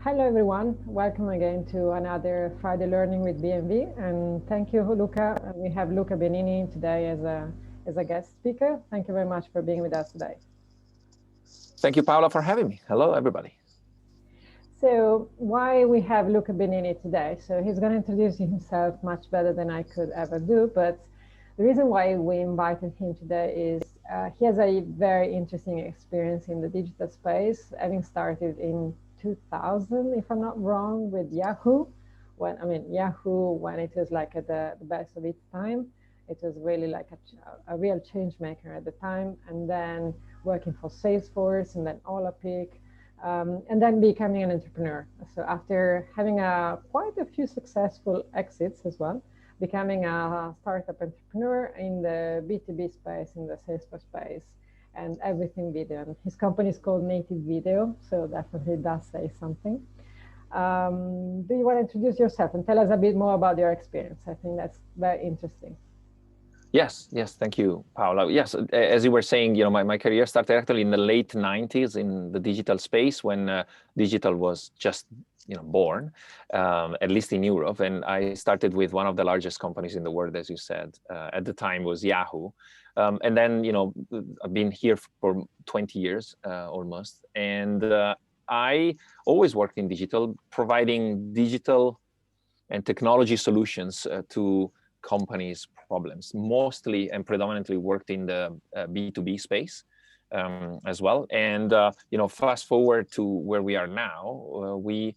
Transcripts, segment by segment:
Hello everyone, welcome again to another Friday Learning with BMV, and thank you, Luca. We have Luca Benini today as a guest speaker. Thank you very much for being with us today. Thank you, Paola, for having me. Hello, everybody. So why we have Luca Benini today? So he's going to introduce himself much better than I could ever do, but the reason why we invited him today is he has a very interesting experience in the digital space, having started in 2000, if I'm not wrong, with Yahoo. Yahoo, when it was like at the best of its time, it was really like a real change maker at the time. And then working for SalesForce and then Olapic, and then becoming an entrepreneur. So after having quite a few successful exits as well, becoming a startup entrepreneur in the B2B space, in the Salesforce space, and everything video. And his company is called NativeVideo, so definitely does say something. Do you want to introduce yourself and tell us a bit more about your experience? I think that's very interesting. Yes, thank you, Paola. Yes, as you were saying, my career started actually in the late 90s in the digital space when digital was just born, at least in Europe. And I started with one of the largest companies in the world, as you said. At the time was Yahoo. And then, I've been here for 20 years almost. And I always worked in digital, providing digital and technology solutions to companies' problems, mostly and predominantly worked in the B2B space as well. And, fast forward to where we are now, we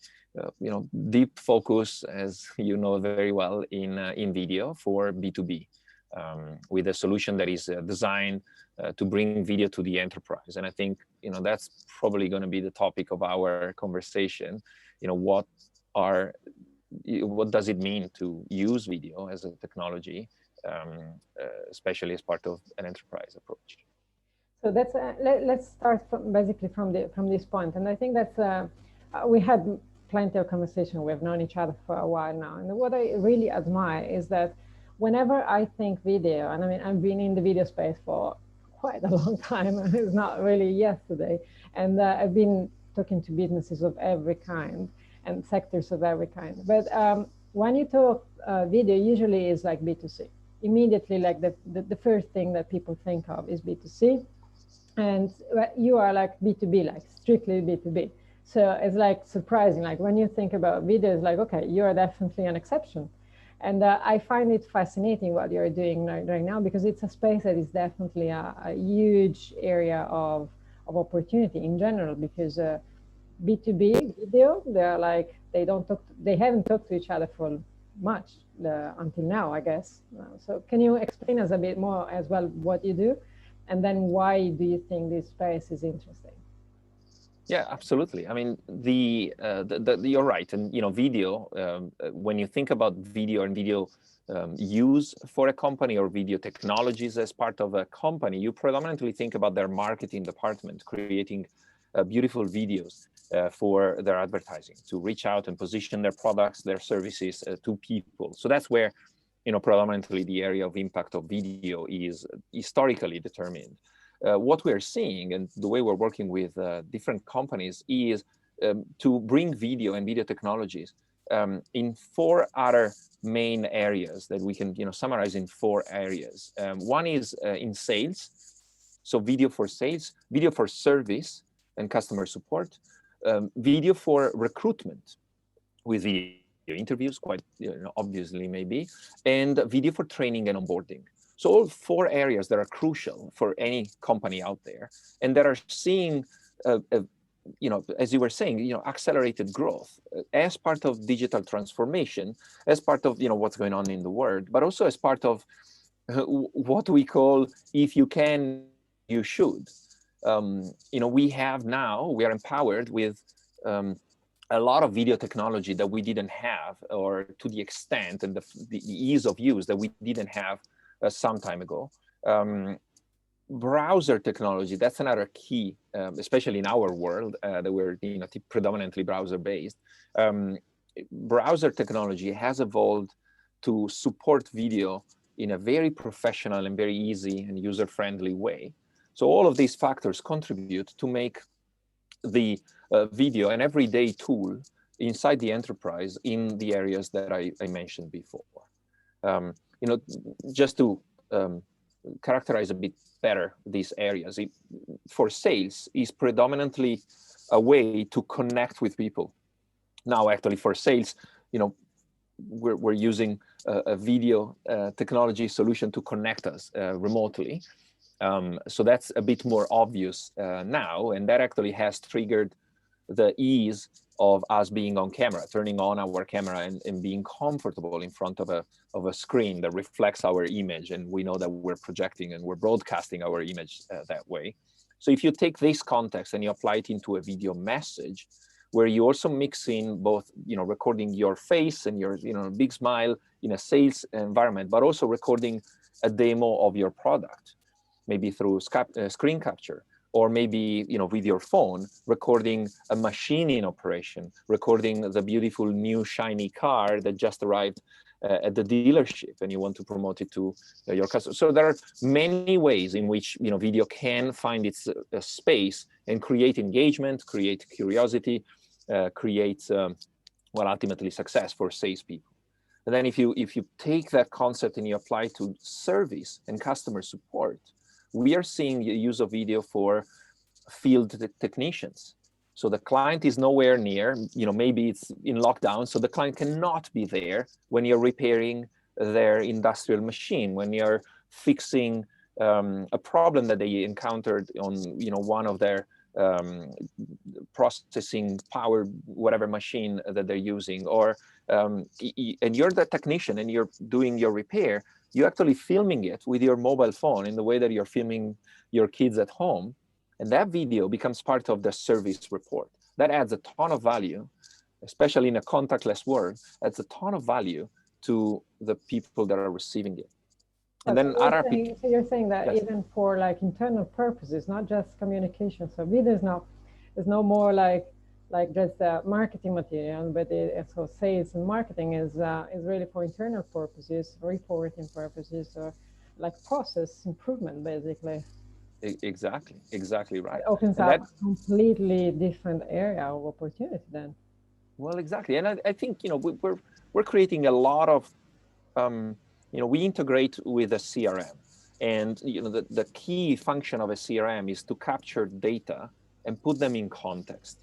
deep focus, as you know very well, in video for B2B, with a solution that is designed to bring video to the enterprise. And I think, that's probably going to be the topic of our conversation. What does it mean to use video as a technology, especially as part of an enterprise approach? So that's let's start basically from this point. And I think that's we had plenty of conversation. We've known each other for a while now. And what I really admire is that whenever I think video, and I mean, I've been in the video space for quite a long time. It's not really yesterday. And I've been talking to businesses of every kind and sectors of every kind. But when you talk video, usually is like B2C. Immediately, like the first thing that people think of is B2C. And you are like B2B, like strictly B2B. So it's like surprising, like when you think about video, it's like, okay, you're definitely an exception. And I find it fascinating what you're doing right now, because it's a space that is definitely a huge area of opportunity in general, because B2B video, they're like, they haven't talked to each other for much until now, I guess. So can you explain us a bit more as well what you do, and then why do you think this space is interesting? Yeah, absolutely. I mean, you're right. And, video, when you think about video and video use for a company or video technologies as part of a company, you predominantly think about their marketing department creating beautiful videos for their advertising, to reach out and position their products, their services to people. So that's where, predominantly the area of impact of video is historically determined. What we're seeing and the way we're working with different companies is to bring video and video technologies in four other main areas that we can summarize in four areas. One is in sales, so video for sales, video for service and customer support, video for recruitment with video interviews, quite obviously maybe, and video for training and onboarding. So all four areas that are crucial for any company out there, and that are seeing, as you were saying, accelerated growth as part of digital transformation, as part of what's going on in the world, but also as part of what we call, if you can, you should. We are empowered with a lot of video technology that we didn't have, or to the extent and the ease of use that we didn't have some time ago. Browser technology, that's another key, especially in our world that we're predominantly browser based. Browser technology has evolved to support video in a very professional and very easy and user-friendly way. So all of these factors contribute to make the video an everyday tool inside the enterprise in the areas that I mentioned before. You know, just to characterize a bit better these areas, for sales is predominantly a way to connect with people. Now, actually, for sales, you know, we're using a video technology solution to connect us remotely. So that's a bit more obvious now, and that actually has triggered the ease of us being on camera, turning on our camera and being comfortable in front of a screen that reflects our image, and we know that we're projecting and we're broadcasting our image that way. So if you take this context and you apply it into a video message, where you also mix in both, you know, recording your face and your, you know, big smile in a sales environment, but also recording a demo of your product, maybe through screen capture, or maybe, you know, with your phone, recording a machine in operation, recording the beautiful new shiny car that just arrived at the dealership, and you want to promote it to your customers. So there are many ways in which, you know, video can find its space and create engagement, create curiosity, create, well, ultimately success for salespeople. And then if you take that concept and you apply to service and customer support, we are seeing the use of video for field technicians. So the client is nowhere near, you know, maybe it's in lockdown, so the client cannot be there when you're repairing their industrial machine, when you're fixing a problem that they encountered on, you know, one of their processing power, whatever machine that they're using, or and you're the technician and you're doing your repair, you're actually filming it with your mobile phone in the way that you're filming your kids at home. And that video becomes part of the service report. That adds a ton of value, especially in a contactless world, adds a ton of value to the people that are receiving it. And then so you're saying that, yes, even for like internal purposes, not just communication. So video is no more like just marketing material, but so sales and marketing is really for internal purposes, reporting purposes, or like process improvement, basically. Exactly right. It opens up a completely different area of opportunity then. Well, exactly. And I think, you know, we're creating a lot of, you know, we integrate with a CRM, and, you know, the key function of a CRM is to capture data and put them in context.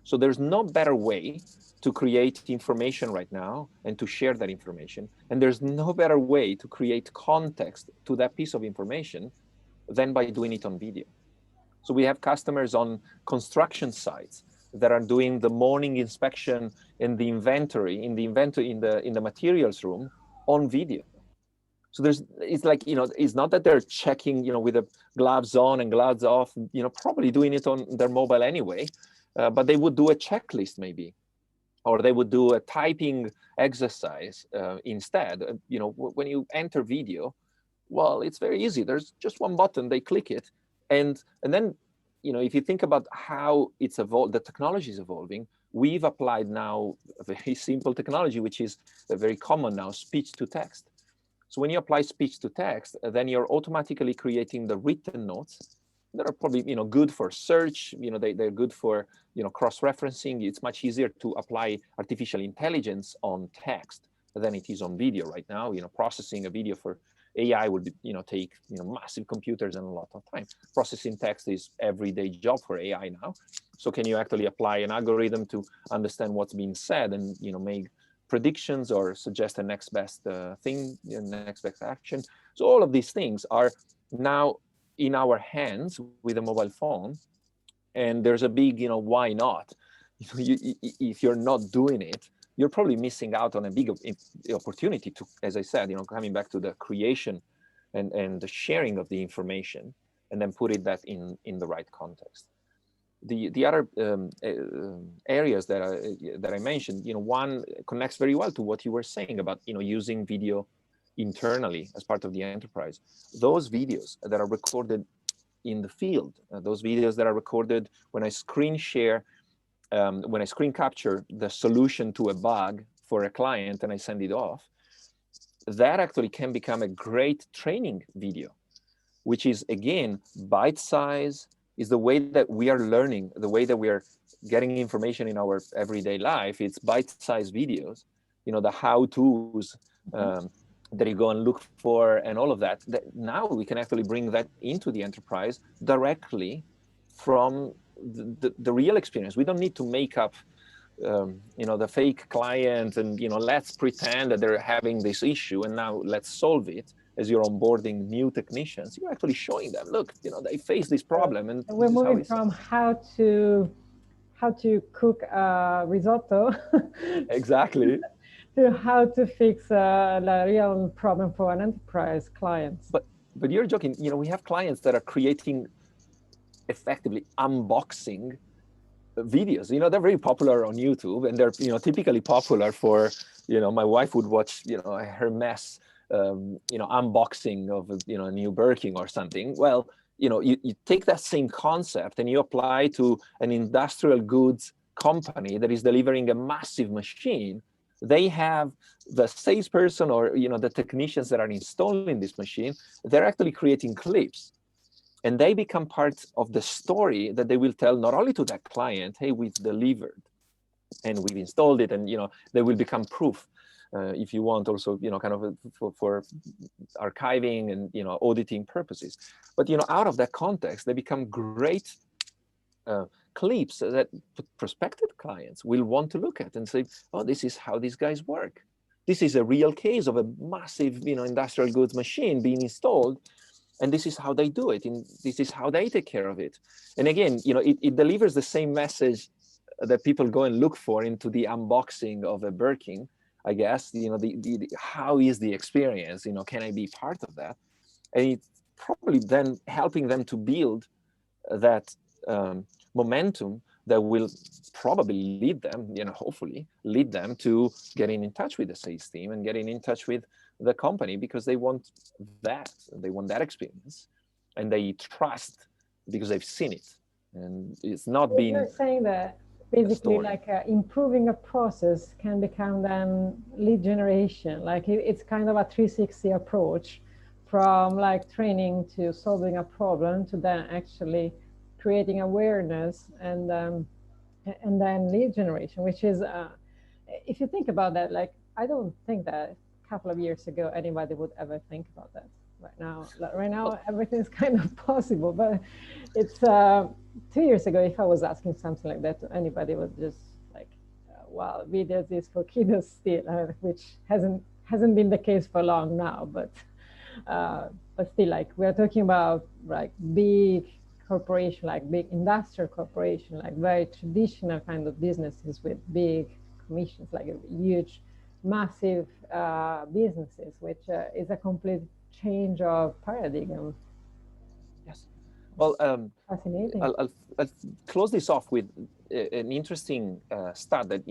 So there's no better way to create information right now and to share that information. And there's no better way to create context to that piece of information than by doing it on video. So we have customers on construction sites that are doing the morning inspection in the inventory, in the materials room on video. So it's like, you know, it's not that they're checking, you know, with the gloves on and gloves off, you know, probably doing it on their mobile anyway, but they would do a checklist maybe, or they would do a typing exercise instead. You know, when you enter video, well, it's very easy. There's just one button, they click it. And then, you know, if you think about how it's evolved, the technology is evolving, we've applied now a very simple technology, which is very common now, speech to text. So when you apply speech to text, then you're automatically creating the written notes that are probably, you know, good for search. You know, they're good for, you know, cross-referencing. It's much easier to apply artificial intelligence on text than it is on video right now. You know, processing a video for AI would, you know, take, you know, massive computers and a lot of time. Processing text is everyday job for AI now. So can you actually apply an algorithm to understand what's being said and, you know, make predictions or suggest a next best thing, next best action? So all of these things are now in our hands with a mobile phone, and there's a big, you know, why not? If you're not doing it, you're probably missing out on a big opportunity to, as I said, you know, coming back to the creation and the sharing of the information, and then put it that in the right context. The other areas that I mentioned, you know, one connects very well to what you were saying about, you know, using video internally as part of the enterprise. Those videos that are recorded in the field, those videos that are recorded when I screen share, when I screen capture the solution to a bug for a client and I send it off, that actually can become a great training video, which is, again, bite size, is the way that we are learning, the way that we are getting information in our everyday life. It's bite-sized videos, the how-tos that you go and look for and all of that. Now we can actually bring that into the enterprise directly from the real experience. We don't need to make up the fake client and let's pretend that they're having this issue and now let's solve it. As you're onboarding new technicians, you're actually showing them, look, they face this problem, and we're moving from how to cook risotto exactly to how to fix the real problem for an enterprise client. But you're joking. We have clients that are creating effectively unboxing videos. They're very popular on YouTube, and they're typically popular for my wife would watch her mess unboxing of a new Birkin or something. Well, you take that same concept and you apply to an industrial goods company that is delivering a massive machine. They have the salesperson or the technicians that are installing this machine. They're actually creating clips, and they become part of the story that they will tell not only to that client, hey, we've delivered and we've installed it, and they will become proof. If you want, also kind of for archiving and auditing purposes. But out of that context, they become great clips that prospective clients will want to look at and say, oh, this is how these guys work. This is a real case of a massive industrial goods machine being installed, and this is how they do it, and this is how they take care of it. And again, it delivers the same message that people go and look for into the unboxing of a Birkin. I guess, the how is the experience, can I be part of that? And it's probably then helping them to build that momentum that will probably lead them, hopefully lead them to getting in touch with the sales team and getting in touch with the company, because they want that experience, and they trust because they've seen it. And it's not being... You're saying that basically like improving a process can become then lead generation. Like it's kind of a 360 approach, from like training to solving a problem to then actually creating awareness and then lead generation, which is if you think about that, like I don't think that a couple of years ago anybody would ever think about that. Right now everything's kind of possible, but it's 2 years ago, if I was asking something like that to anybody, would just like, wow, videos is for kiddos still, which hasn't been the case for long now, but still, like we're talking about like big corporation, like big industrial corporation, like very traditional kind of businesses with big commissions, like huge, massive businesses, which is a complete change of paradigm. Yes. Well, fascinating. I'll close this off with an interesting stat that,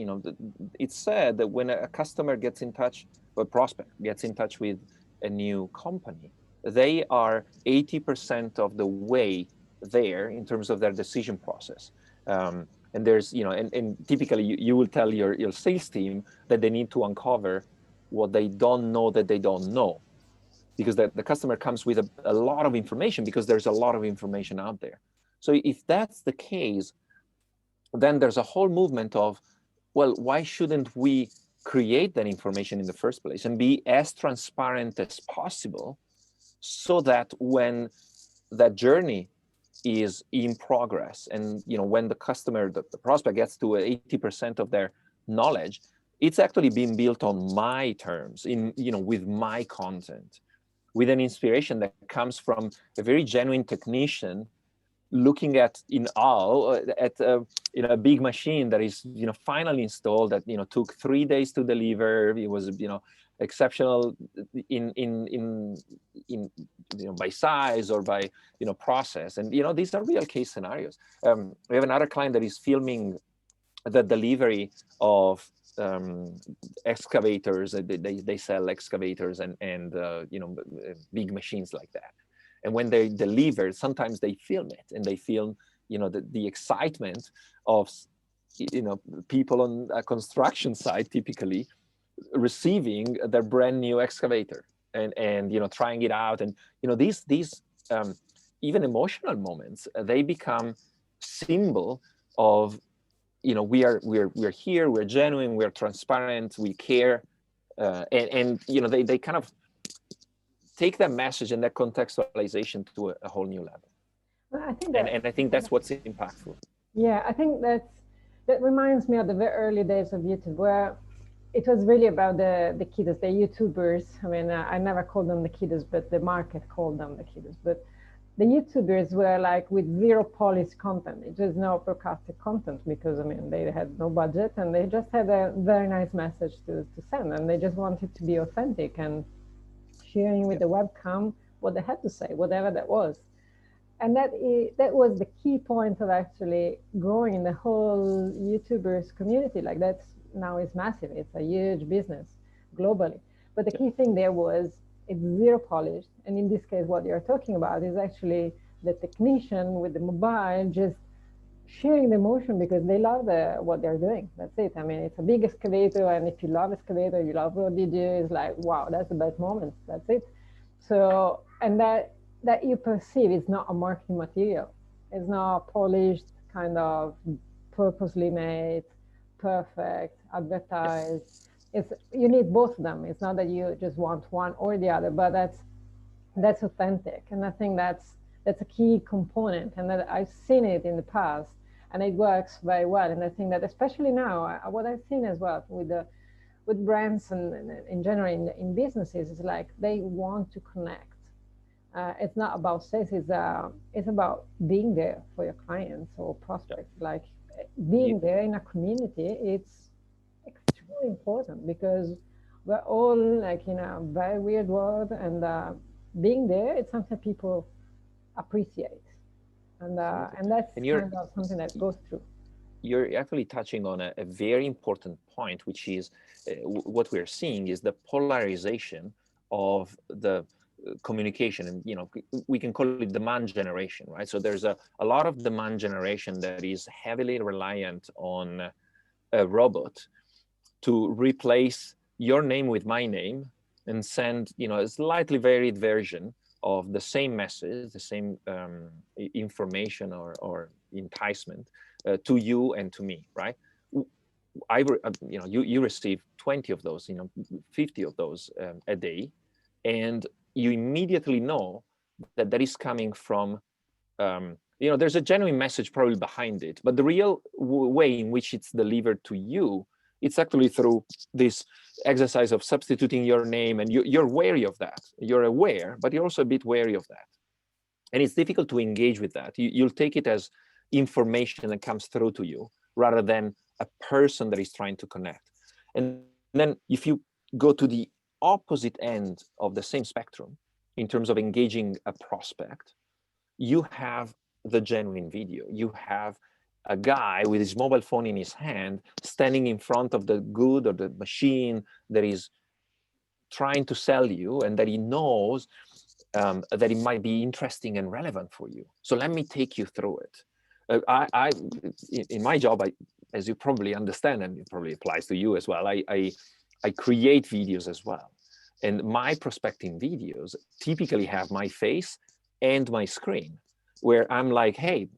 it's said that when a customer gets in touch, or a prospect gets in touch with a new company, they are 80% of the way there in terms of their decision process. And there's, and typically you will tell your sales team that they need to uncover what they don't know that they don't know, because the customer comes with a lot of information, because there's a lot of information out there. So if that's the case, then there's a whole movement of, well, why shouldn't we create that information in the first place and be as transparent as possible, so that when that journey is in progress and when the customer, the prospect gets to 80% of their knowledge, it's actually being built on my terms, with my content, with an inspiration that comes from a very genuine technician looking in awe at a big machine that is finally installed, that took 3 days to deliver. It was exceptional in by size or by process, and these are real case scenarios. We have another client that is filming the delivery of excavators. They sell excavators and big machines like that. And when they deliver, sometimes they film it, and they film the excitement of people on a construction site, typically receiving their brand new excavator and trying it out. And these even emotional moments, they become symbol of, we're here, we're genuine, we're transparent, we care, and they kind of take that message and that contextualization to a whole new level. I think that, and I think that's what's impactful. Yeah, I think that reminds me of the very early days of YouTube, where it was really about the kiddos, the YouTubers. I mean, I never called them the kiddos, but the market called them the kiddos. But the YouTubers were like with zero polished content. It was no broadcasted content because, I mean, they had no budget and they just had a very nice message to send, and they just wanted to be authentic and sharing with the webcam what they had to say, whatever that was. And that was the key point of actually growing in the whole YouTubers community. Like that's now is massive. It's a huge business globally. But the key thing there was it's zero polished. And in this case, what you're talking about is actually the technician with the mobile just sharing the emotion because they love what they're doing. That's it. I mean, it's a big excavator. And if you love excavator, you love what they do. It's like, wow, that's the best moment. That's it. So, and that you perceive is not a marketing material. It's not polished, kind of purposely made, perfect, advertised. It's you need both of them. It's not that you just want one or the other, but that's authentic. And I think that's a key component. And that I've seen it in the past, and it works very well. And I think that especially now, what I've seen as well with brands and in general in businesses is like they want to connect. It's not about sales. It's about being there for your clients or prospects. Like being there in a community, it's extremely important because we're all like in a very weird world, and being there, it's something people appreciate, and that's kind of something that goes through. You're actually touching on a very important point, which is what we're seeing is the polarization of the communication, and we can call it demand generation, right? So there's a lot of demand generation that is heavily reliant on a robot to replace your name with my name and send a slightly varied version of the same message, the same information or enticement to you and to me, right? You receive 20 of those, 50 of those a day, and you immediately know that is coming from, there's a genuine message probably behind it, but the real way in which it's delivered to you, it's actually through this exercise of substituting your name, and you're wary of that. You're aware, but you're also a bit wary of that. And it's difficult to engage with that. You'll take it as information that comes through to you rather than a person that is trying to connect. And then if you go to the opposite end of the same spectrum in terms of engaging a prospect, you have the genuine video. You have a guy with his mobile phone in his hand standing in front of the good or the machine that is trying to sell you, and that he knows that it might be interesting and relevant for you. So let me take you through it. In my job, as you probably understand, and it probably applies to you as well, I create videos as well. And my prospecting videos typically have my face and my screen, where I'm like, hey,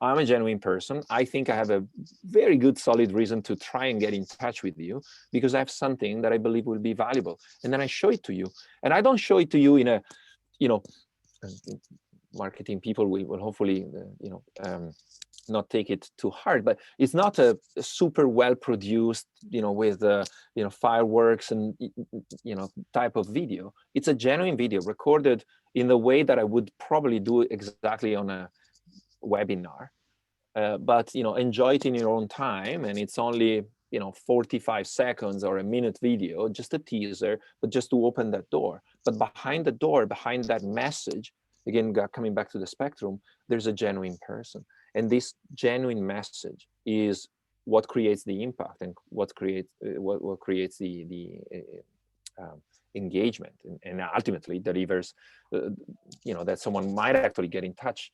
I'm a genuine person. I think I have a very good, solid reason to try and get in touch with you because I have something that I believe will be valuable. And then I show it to you. And I don't show it to you in a, marketing people will hopefully, not take it too hard, but it's not a super well produced, with fireworks and type of video. It's a genuine video recorded in the way that I would probably do exactly on a webinar, but enjoy it in your own time. And it's only 45 seconds or a minute video, just a teaser, but just to open that door. But behind the door, behind that message, again, coming back to the spectrum, there's a genuine person. And this genuine message is what creates the impact and what creates the engagement, and ultimately delivers, that someone might actually get in touch.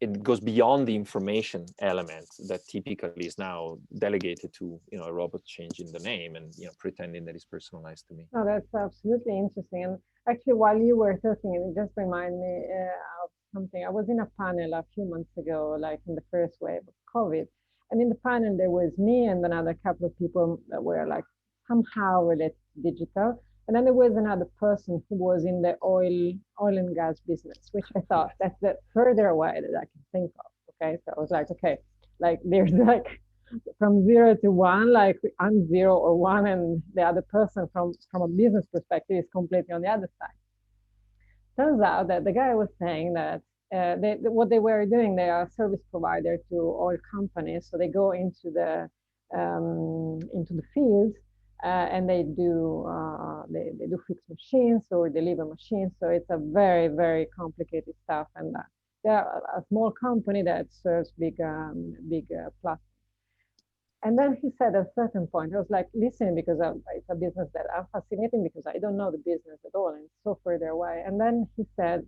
It goes beyond the information element that typically is now delegated to a robot changing the name and pretending that it's personalized to me. No, that's absolutely interesting. Actually, while you were talking, it just reminded me of something. I was in a panel a few months ago, like in the first wave of COVID. And in the panel, there was me and another couple of people that were like somehow related to digital. And then there was another person who was in the oil and gas business, which I thought that's the further away that I can think of. Okay. So I was like, okay, like there's like from 0 to 1, like I'm 0 or 1, and the other person from a business perspective is completely on the other side. Turns out that the guy was saying that what they were doing, they are a service provider to oil companies, so they go into the fields and they do fix machines or deliver machines. So it's a very complicated stuff, and they're a small company that serves big platforms. And then he said at a certain point, I was like, listen, because it's a business that I'm fascinated because I don't know the business at all and it's so further away. And then he said,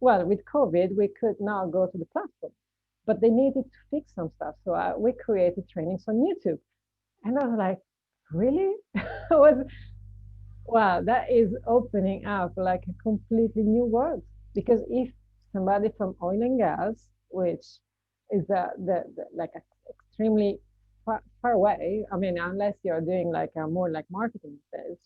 well, with COVID, we could now go to the platform, but they needed to fix some stuff. So we created trainings on YouTube. And I was like, really? Wow, that is opening up like a completely new world. Because if somebody from oil and gas, which is like extremely far away. I mean, unless you're doing like a more like marketing sales,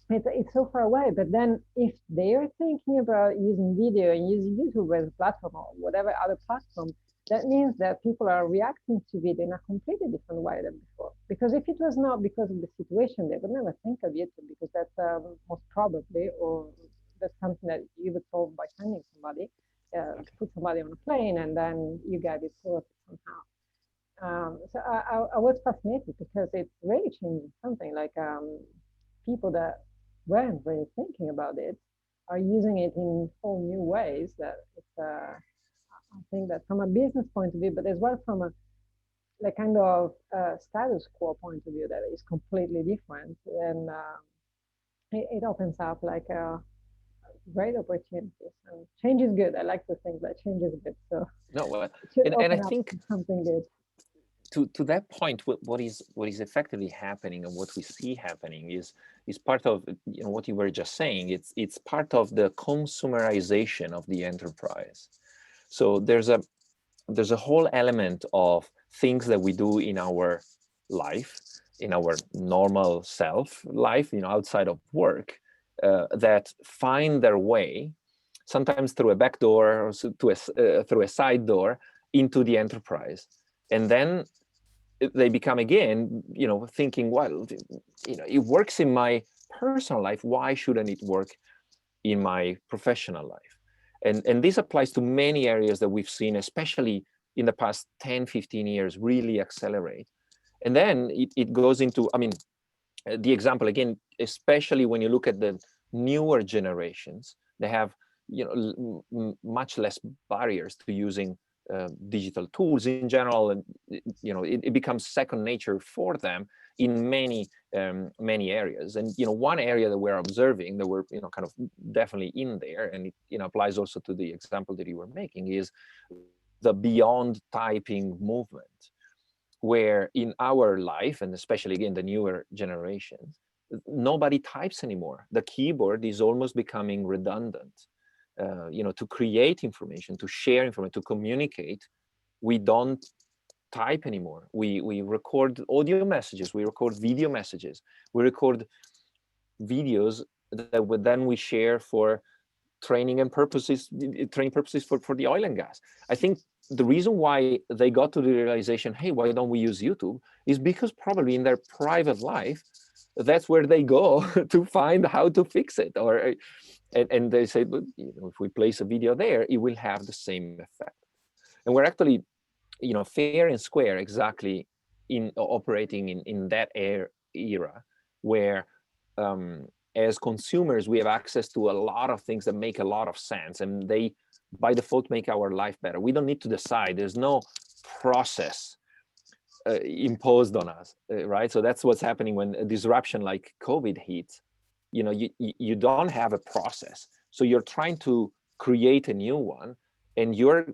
it's so far away. But then if they're thinking about using video and using YouTube as a platform or whatever other platform, that means that people are reacting to video in a completely different way than before. Because if it was not because of the situation, they would never think of YouTube, because that's most probably, or that's something that you would solve by sending somebody, put somebody on a plane, and then you get it sorted somehow. So I was fascinated because it's really changing something. Like people that weren't really thinking about it are using it in whole new ways. That it's, I think that from a business point of view, but as well from a like kind of status quo point of view, that is completely different, and it opens up like great opportunities. And change is good. I like to think that change is good. So no, and I think something good. To that point, what is effectively happening and what we see happening is part of, you know, what you were just saying. It's part of the consumerization of the enterprise. So there's a whole element of things that we do in our life, in our normal self life, you know, outside of work, that find their way, sometimes through a back door or through a side door, into the enterprise. And then they become, again, you know, thinking, well, you know, it works in my personal life, why shouldn't it work in my professional life? And this applies to many areas that we've seen, especially in the past 10, 15 years, really accelerate. And then it goes into, I mean, the example, again, especially when you look at the newer generations, they have, you know, much less barriers to using digital tools in general, and you know, it becomes second nature for them in many areas. And you know, one area that we're observing, that we're, you know, kind of definitely in there, and it, you know, applies also to the example that you were making, is the beyond typing movement, where in our life, and especially again the newer generations, nobody types anymore. The keyboard is almost becoming redundant. You know, to create information, to share information, to communicate, we don't type anymore. We record audio messages, we record video messages, we record videos that then we share for training purposes for the oil and gas. I think the reason why they got to the realization, hey, why don't we use YouTube, is because probably in their private life, that's where they go to find how to fix it, or and they say, but you know, if we place a video there, it will have the same effect. And we're actually, you know, fair and square exactly in operating in that era where as consumers, we have access to a lot of things that make a lot of sense, and they by default make our life better. We don't need to decide. There's no process imposed on us, right? So that's what's happening when a disruption like COVID hits. You know, you don't have a process, so you're trying to create a new one, and you're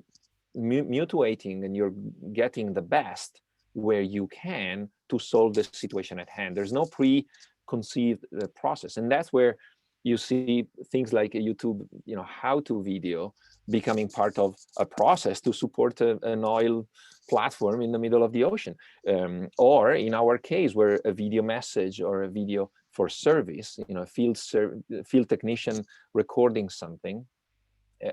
mutating and you're getting the best where you can to solve the situation at hand. There's no preconceived process, and that's where you see things like a YouTube, how-to video becoming part of a process to support an oil platform in the middle of the ocean. Or in our case, where a video message or a video for service, a field technician recording something,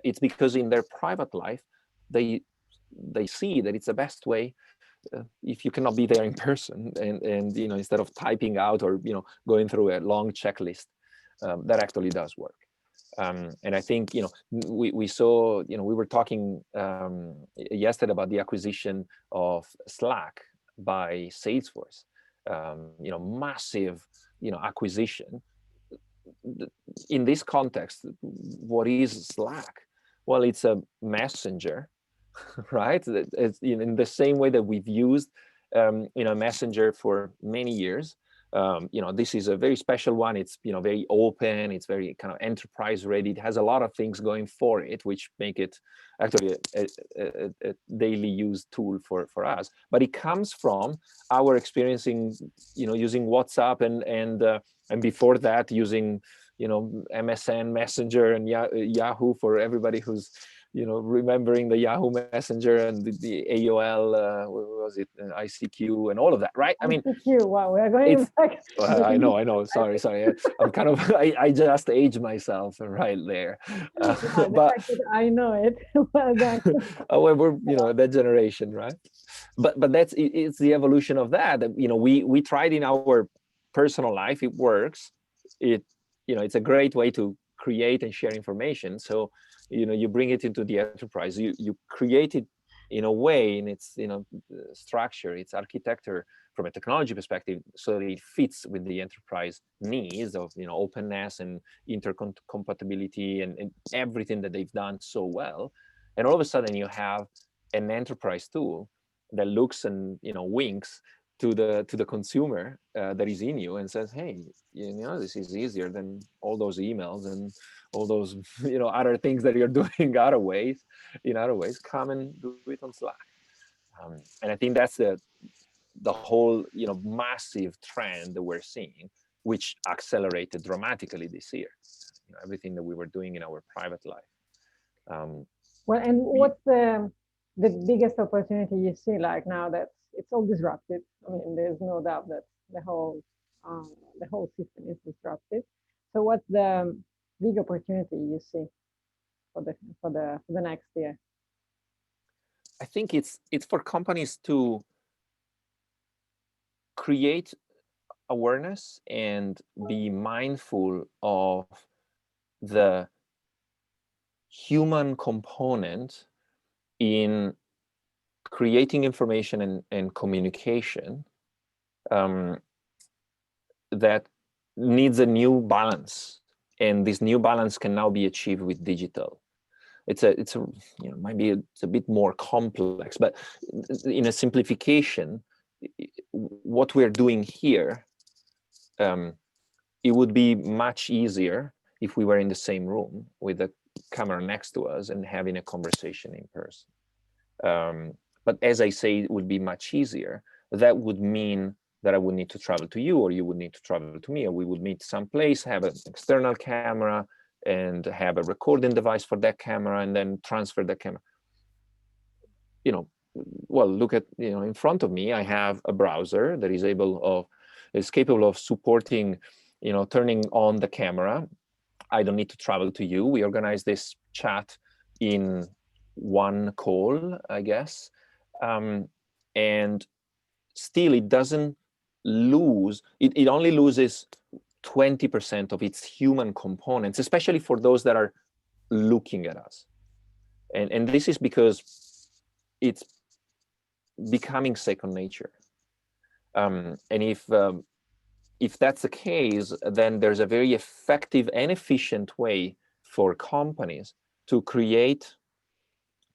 it's because in their private life, they see that it's the best way if you cannot be there in person, and instead of typing out or going through a long checklist, that actually does work. And I think we saw, we were talking yesterday about the acquisition of Slack by SalesForce. Massive acquisition. In this context, what is Slack? Well, it's a messenger, right? It's in the same way that we've used Messenger for many years. This is a very special one. It's very open. It's very kind of enterprise ready. It has a lot of things going for it, which make it actually a daily use tool for us. But it comes from our experiencing, using WhatsApp and before that using MSN Messenger and Yahoo, for everybody who's remembering the Yahoo Messenger and the AOL, what was it, ICQ and all of that, right? I mean, ICQ, wow, we're going back. I know. Sorry. I'm kind of, I just aged myself right there. But I know it. Well done. We're that generation, right? But it's the evolution of that. We tried in our personal life. It works. It's a great way to create and share information. So you bring it into the enterprise. You create it in a way, in its structure, its architecture from a technology perspective, so that it fits with the enterprise needs of openness and intercompatibility and everything that they've done so well. And all of a sudden you have an enterprise tool that looks and winks to the consumer that is in you and says, hey, this is easier than all those emails and all those other things that you're doing in other ways. Come and do it on Slack. And I think that's the whole massive trend that we're seeing, which accelerated dramatically this year. Everything that we were doing in our private life. Well, and what's the biggest opportunity you see, like, now that it's all disrupted? I mean, there's no doubt that the whole system is disrupted. So what's the big opportunity you see for the next year? I think it's for companies to create awareness and be mindful of the human component in creating information and communication that needs a new balance, and this new balance can now be achieved with digital. It's a maybe it's a bit more complex, but in a simplification, what we're doing here, it would be much easier if we were in the same room with the camera next to us and having a conversation in person. But as I say, it would be much easier. That would mean that I would need to travel to you, or you would need to travel to me, or we would meet someplace, have an external camera, and have a recording device for that camera, and then transfer the camera. Well, look at, in front of me, I have a browser that is capable of supporting, turning on the camera. I don't need to travel to you. We organize this chat in one call, I guess. And still it doesn't lose, it only loses 20% of its human components, especially for those that are looking at us. And this is because it's becoming second nature. And if that's the case, then there's a very effective and efficient way for companies to create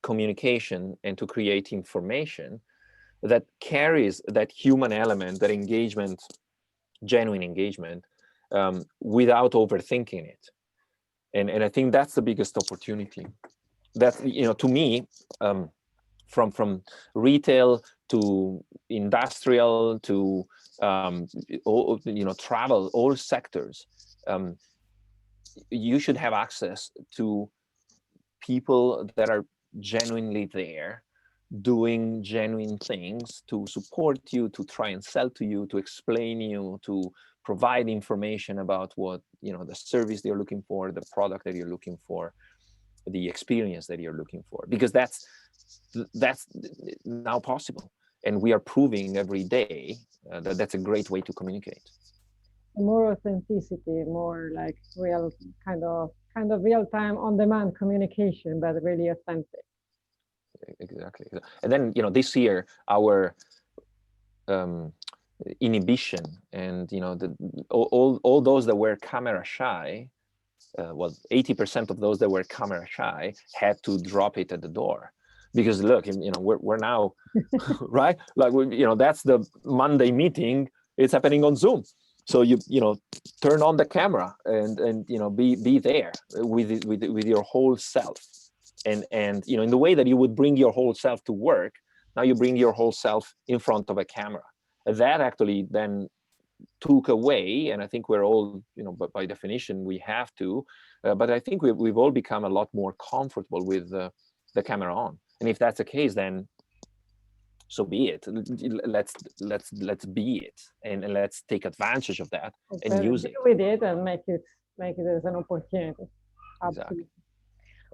communication and to create information that carries that human element, that engagement, genuine engagement, without overthinking it. And I think that's the biggest opportunity. That, to me, from retail to industrial to travel, all sectors, you should have access to people that are genuinely there, doing genuine things to support you, to try and sell to you, to explain you, to provide information about what, the service they're looking for, the product that you're looking for, the experience that you're looking for, because that's now possible, and we are proving every day that that's a great way to communicate. More authenticity, more like real kind of real-time on-demand communication, but really authentic. Exactly. And then this year our inhibition and all those that were camera shy, well, 80% of those that were camera shy had to drop it at the door, because look, we're now right, like that's the Monday meeting, it's happening on Zoom, so you turn on the camera and be there with your whole self, and in the way that you would bring your whole self to work, now you bring your whole self in front of a camera. That actually then took away, and I think we're all, but by definition we have to, but I think we've all become a lot more comfortable with the camera on. And if that's the case, then so be it. Let's be it, and let's take advantage of that and use it. With it and make it as an opportunity. Absolutely. Exactly.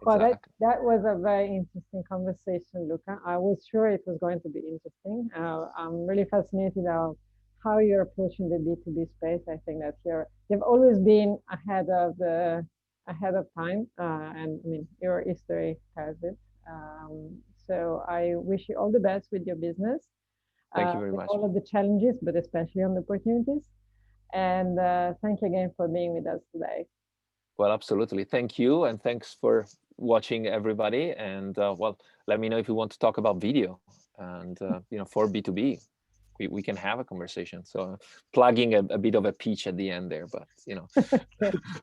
Well, that was a very interesting conversation, Luca. I was sure it was going to be interesting. I'm really fascinated of how you're approaching the B2B space. I think that you've always been ahead of time, and I mean your history has it. So I wish you all the best with your business. Thank you very much. All of the challenges, but especially on the opportunities. And thank you again for being with us today. Well, absolutely. Thank you, and thanks for watching, everybody. And well, let me know if you want to talk about video, and for B2B. We can have a conversation. So plugging a bit of a pitch at the end there, but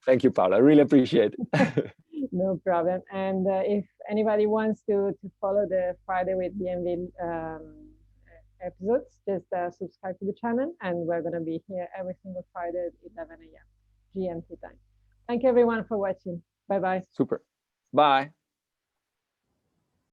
thank you, Paula. I really appreciate it. No problem. And if anybody wants to follow the Friday with DMV episodes, just subscribe to the channel, and we're going to be here every single Friday at 11 a.m. GMT time. Thank you everyone for watching. Bye-bye. Super. Bye.